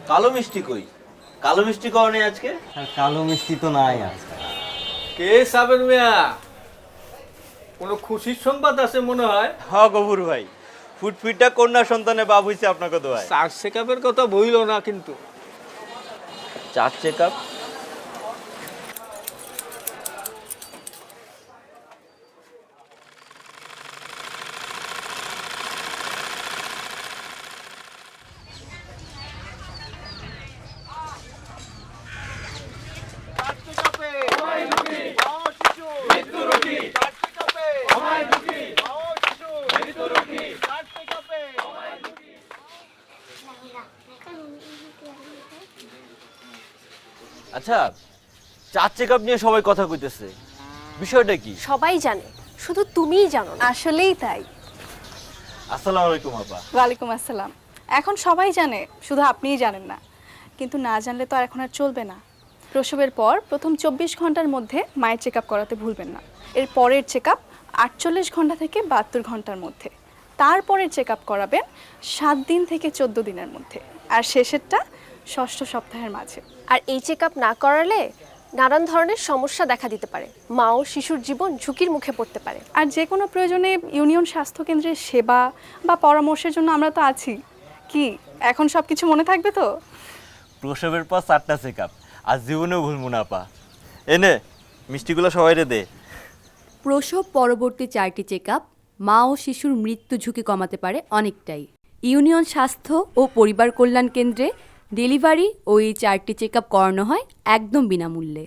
কালো মিষ্টি কই? কালো মিষ্টি করনি আজকে? আর কালো মিষ্টি তো নাই আজকে। কে সাবের মিয়া, কোনো খুশির সংবাদ আছে মনে হয়। হ্যাঁ গফুর ভাই, ফুটফিটা কন্যা সন্তানে বাপ হইছে আপনাকে দোয়ায়। চার চেকআপের কথা বইল না কিন্তু। চার চেক আপ? আচ্ছা, চার চেক আপ নিয়ে সবাই কথা কইতেছে, বিষয়টা কি? সবাই জানে, শুধু তুমিই জানো না। আসলেই তাই। আসসালামু আলাইকুম আপা। ওয়ালাইকুম আসসালাম। এখন সবাই জানে, শুধু আপনিই জানেন না। কিন্তু না জানলে তো আর এখন আর চলবে না। প্রসবের পর প্রথম 24 ঘন্টার মধ্যে মায়ের চেক আপ করাতে ভুলবেন না। এর পরের চেক আপ 48 ঘন্টা থেকে 72 ঘন্টার মধ্যে। তারপরের চেক আপ করাবেন 7 দিন থেকে 14 দিনের মধ্যে। আর শেষেরটা 6ষ্ঠ সপ্তাহের মাঝে। আর এই চেক আপ না করালে নানান ধরনের সমস্যা দেখা দিতে পারে, মা ও শিশুর জীবন ঝুঁকির মুখে পড়তে পারে। আর যে কোনো প্রয়োজনে ইউনিয়ন স্বাস্থ্য কেন্দ্রের সেবা বা পরামর্শের জন্য আমরা তো আছি। কি এখন সব কিছু মনে থাকবে তো? প্রসবের পর 4টা চেক আপ, আর জীবনেও ভুলবো না আপা। এনে মিষ্টিগুলো সবাইরে দে। প্রসব পরবর্তী 4টি চেকআপ মা ও শিশুর মৃত্যু ঝুঁকি কমাতে পারে অনেকটাই। ইউনিয়ন স্বাস্থ্য ও পরিবার কল্যাণ কেন্দ্রে ডেলিভারি ও এই 4টি চেকআপ করানো হয় একদম বিনামূল্যে।